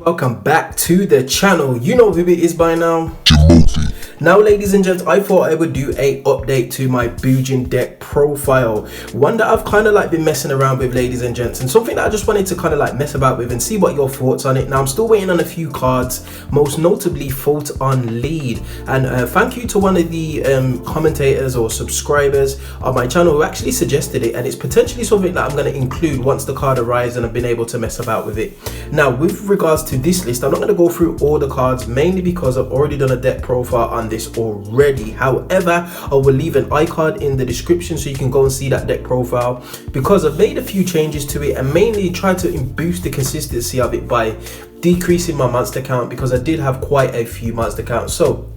Welcome back to the channel. You know who it is by now. Jimothy. Now, ladies and gents, I thought I would do a update to my Bujin deck profile. One that I've kind of like been messing around with, ladies and gents, and something that I just wanted to kind of like mess about with and see what your thoughts on it. Now, I'm still waiting on a few cards, most notably Fault on Lead. And thank you to one of the commentators or subscribers on my channel who actually suggested it, and it's potentially something that I'm going to include once the card arrives and I've been able to mess about with it. Now, with regards to this list, I'm not going to go through all the cards, mainly because I've already done a deck profile on this already. However, I will leave an iCard in the description so you can go and see that deck profile, because I've made a few changes to it and mainly tried to boost the consistency of it by decreasing my monster count, because I did have quite a few monster counts. So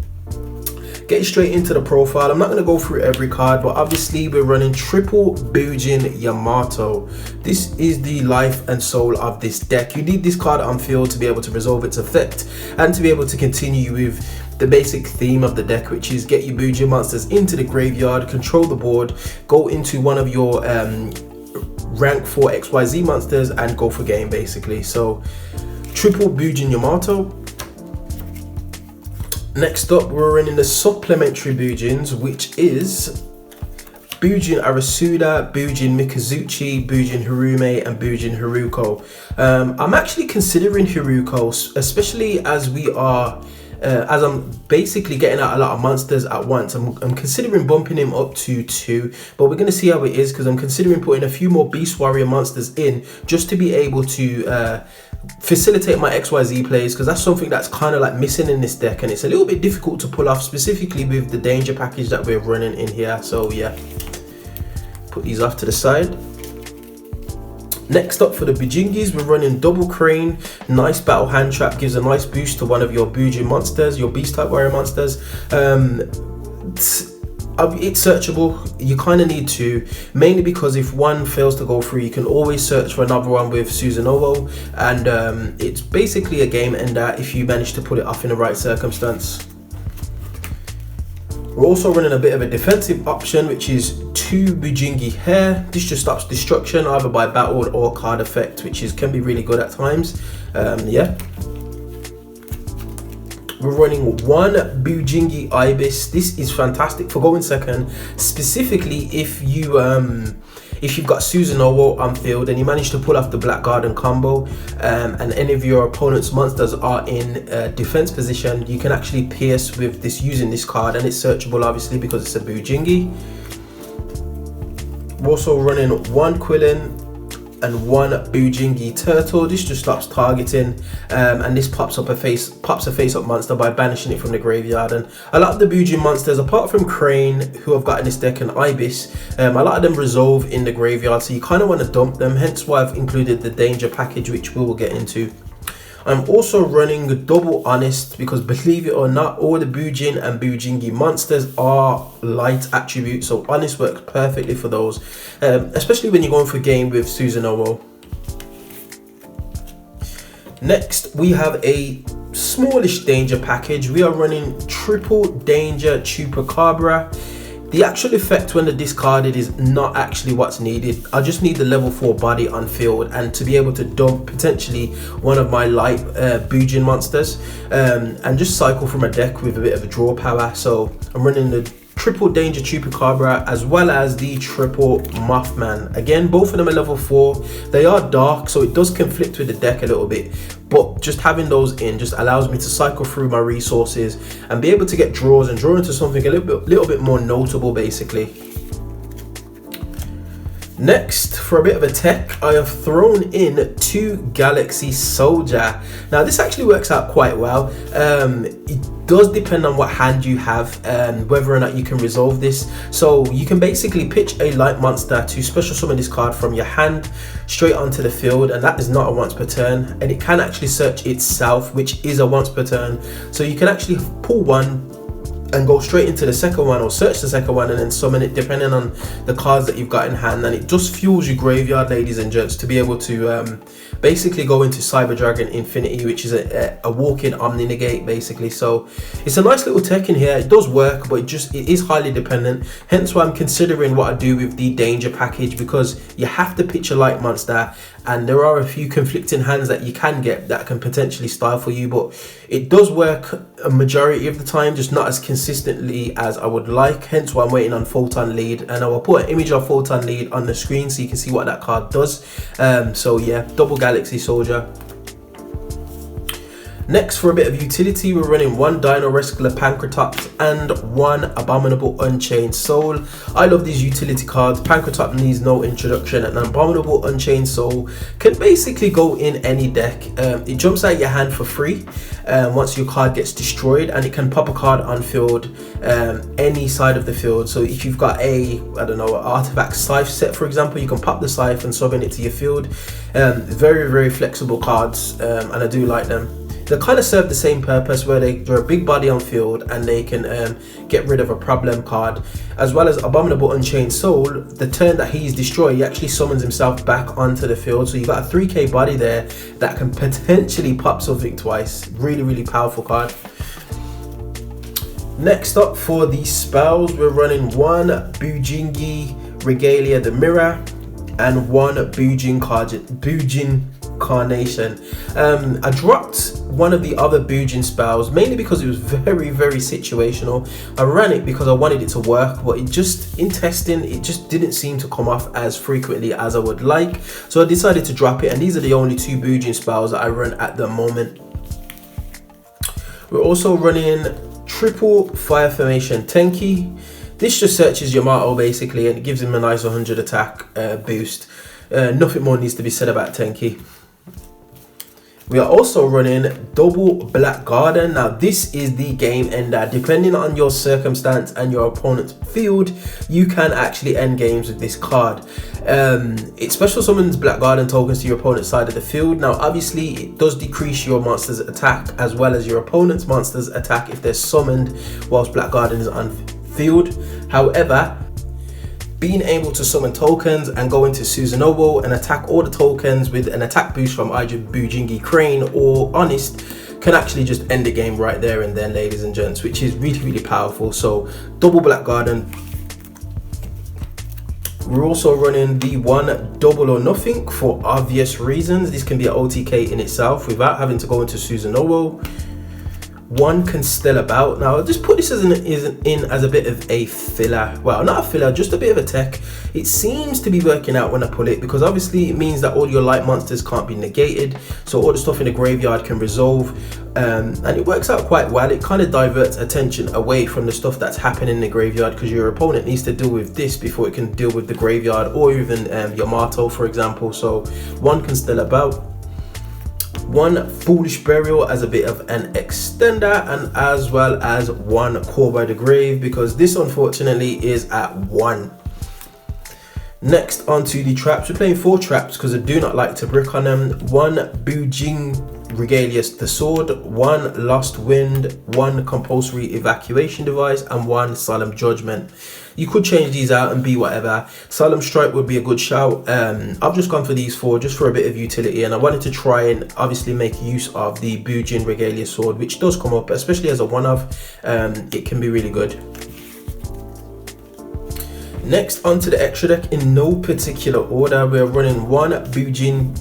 getting straight into the profile, I'm not going to go through every card, but obviously we're running triple Bujin Yamato. This is the life and soul of this deck. You need this card on field to be able to resolve its effect and to be able to continue with the basic theme of the deck, which is get your Bujin monsters into the graveyard, control the board, go into one of your rank 4 XYZ monsters and go for game, basically. So triple Bujin Yamato. Next up, we're running the supplementary Bujins, which is Bujin Arasuda, Bujin Mikazuchi, Bujin Harume, and Bujin Haruko. I'm actually considering Haruko, especially as as I'm basically getting out a lot of monsters at once. I'm considering bumping him up to 2, but we're going to see how it is, because I'm considering putting a few more Beast Warrior monsters in just to be able to facilitate my XYZ plays, because that's something that's kind of like missing in this deck, and it's a little bit difficult to pull off, specifically with the danger package that we're running in here. So yeah, put these off to the side. Next up, for the Bujingis, we're running double crane. Nice battle hand trap, gives a nice boost to one of your Bujin monsters, your beast type warrior monsters. It's searchable. You kind of need to, mainly because if one fails to go through, you can always search for another one with Susanoo, and it's basically a game ender if you manage to put it off in the right circumstance. We're also running a bit of a defensive option, which is 2 Bujingi Hair. This just stops destruction either by battle or card effect, which can be really good at times. Yeah. We're running 1 Bujingi Ibis. This is fantastic for going second, specifically if you've got Susanoo on field and you manage to pull off the Black Garden combo, and any of your opponent's monsters are in defense position, you can actually pierce with this using this card, and it's searchable obviously because it's a Bujingi. We're also running 1 Quillin and 1 Bujingi Turtle. This just stops targeting, and this pops a face-up monster by banishing it from the graveyard. And a lot of the Bujin monsters, apart from Crane, who I've got in this deck, and Ibis, a lot of them resolve in the graveyard, so you kind of want to dump them, hence why I've included the danger package, which we will get into. I'm also running double Honest, because believe it or not, all the Bujin and Bujingi monsters are light attributes, so Honest works perfectly for those, especially when you're going for a game with Susanoo. Next, we have a smallish danger package. We are running triple danger Chupacabra. The actual effect when they're discarded is not actually what's needed. I just need the level 4 body on field and to be able to dump potentially one of my light Bujin monsters, and just cycle from a deck with a bit of a draw power. So I'm running the triple danger Chupacabra as well as the triple Mothman. Again, both of them are level 4. They are dark, so it does conflict with the deck a little bit, but just having those in just allows me to cycle through my resources and be able to get draws and draw into something a little bit more notable, basically. Next, for a bit of a tech, I have thrown in 2 Galaxy Soldier. Now this actually works out quite well. It does depend on what hand you have and whether or not you can resolve this. So you can basically pitch a light monster to special summon this card from your hand straight onto the field, and that is not a once per turn, and it can actually search itself, which is a once per turn. So you can actually pull one and go straight into the second one, or search the second one and then summon it depending on the cards that you've got in hand. And it just fuels your graveyard, ladies and gents, to be able to basically go into Cyber Dragon Infinity, which is a walk-in Omni Negate basically. So it's a nice little tech in here. It does work, but it is highly dependent, hence why I'm considering what I do with the danger package, because you have to pitch a light monster and there are a few conflicting hands that you can get that can potentially stifle you, but it does work a majority of the time, just not as consistently as I would like, hence why I'm waiting on Photon Lead. And I will put an image of Photon Lead on the screen so you can see what that card does. So yeah, double Galaxy Soldier. Next, for a bit of utility, we're running 1 Dino Wrestler Pancratops and 1 Abominable Unchained Soul. I love these utility cards. Pancratop needs no introduction, and Abominable Unchained Soul can basically go in any deck. It jumps out your hand for free once your card gets destroyed, and it can pop a card on field, any side of the field. So if you've got an artifact Scythe set, for example, you can pop the Scythe and summon it to your field. Very, very flexible cards, and I do like them. They kind of serve the same purpose, where they're a big body on field and they can get rid of a problem card. As well as Abominable Unchained Soul, the turn that he's destroyed, he actually summons himself back onto the field. So you've got a 3k body there that can potentially pop something twice. Really, really powerful card. Next up, for the spells, we're running 1 Bujin Regalia the Mirror and 1 Bujin Carnation. I dropped one of the other Bujin spells mainly because it was very, very situational. I ran it because I wanted it to work, but in testing it just didn't seem to come off as frequently as I would like, so I decided to drop it, and these are the only 2 Bujin spells that I run at the moment. We're also running triple Fire Formation Tenki. This just searches Yamato basically, and it gives him a nice 100 attack boost. Nothing more needs to be said about Tenki. We are also running double Black Garden. Now this is the game ender. Depending on your circumstance and your opponent's field, you can actually end games with this card. It special summons Black Garden tokens to your opponent's side of the field. Now obviously it does decrease your monster's attack as well as your opponent's monster's attack if they're summoned whilst Black Garden is on field. However, being able to summon tokens and go into Susanoo and attack all the tokens with an attack boost from either Bujingi Crane or Honest can actually just end the game right there and then, ladies and gents, which is really, really powerful. So double Black Garden. We're also running the 1 Double or Nothing for obvious reasons. This can be an OTK in itself without having to go into Susanoo. 1 Constellar Bout. Now I'll just put this in as a bit of a filler. Well, not a filler, just a bit of a tech. It seems to be working out when I pull it, because obviously it means that all your light monsters can't be negated, so all the stuff in the graveyard can resolve, and it works out quite well. It kind of diverts attention away from the stuff that's happening in the graveyard, because your opponent needs to deal with this before it can deal with the graveyard, or even Yamato, for example. So 1 Constellar Bout. 1 Foolish Burial as a bit of an extender, and as well as 1 Call by the Grave, because this unfortunately is at 1. Next, onto the traps. We're playing 4 traps because I do not like to brick on them. 1 Bujin Regalius the Sword, 1 Lost Wind, 1 Compulsory Evacuation Device, and 1 Solemn Judgment. You could change these out and be whatever. Solemn Strike would be a good shout. I've just gone for these 4 just for a bit of utility, and I wanted to try and obviously make use of the Bujin Regalia Sword, which does come up, especially as a one-off. It can be really good. Next, onto the extra deck in no particular order. We're running 1 Bujin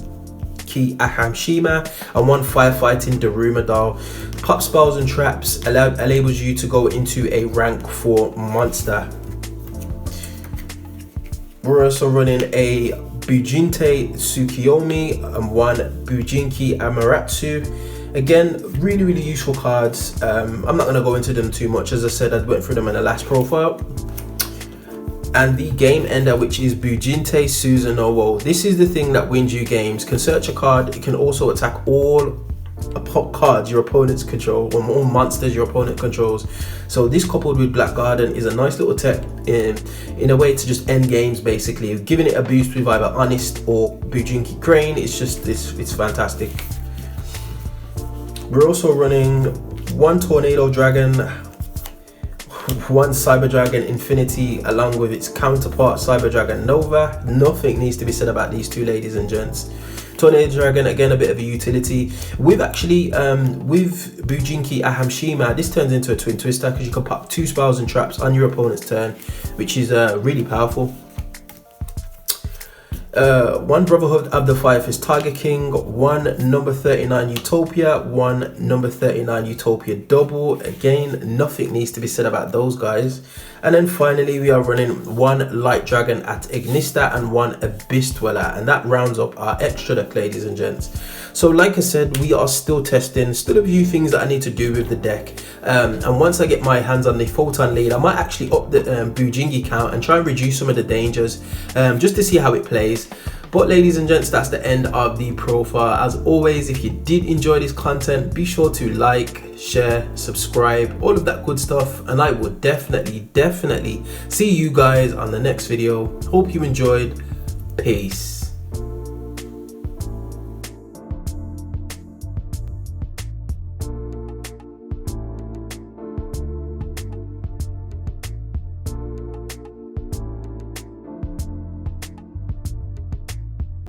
Ki Ahamshima and 1 Firefighting Daruma Doll. Pop spells and traps enables you to go into a rank 4 monster. We're also running a Bujinte Tsukiyomi and 1 Bujinki Amaterasu. Again, really, really useful cards. I'm not going to go into them too much. As I said, I went through them in the last profile. And the game ender, which is Bujinte Susanoo. This is the thing that wins you games. Can search a card. It can also attack all cards your opponents control, or all monsters your opponent controls. So this, coupled with Black Garden, is a nice little tech in a way to just end games basically. Giving it a boost with either Honest or Bujinki Crane, it's fantastic. We're also running 1 Tornado Dragon, one Cyber Dragon Infinity along with its counterpart Cyber Dragon Nova. Nothing needs to be said about these two, ladies and gents. Tornado Dragon, again, a bit of a utility. With actually, with Bujinki Ahamshima, this turns into a Twin Twister because you can pop 2 spells and traps on your opponent's turn, which is really powerful. One Brotherhood of the Five is Tiger King, one number 39 Utopia, one number 39 Utopia double. Again, nothing needs to be said about those guys. And then finally, we are running one Light Dragon at Ignista and one Abyss Dweller, and that rounds up our extra deck, ladies and gents. So like I said, we are still testing, still a few things that I need to do with the deck. And once I get my hands on the Photon lead, I might actually up the Bujingi count and try and reduce some of the dangers, just to see how it plays. But ladies and gents, that's the end of the profile. As always, if you did enjoy this content, be sure to like, share, subscribe, all of that good stuff. And I would definitely see you guys on the next video. Hope you enjoyed. Peace.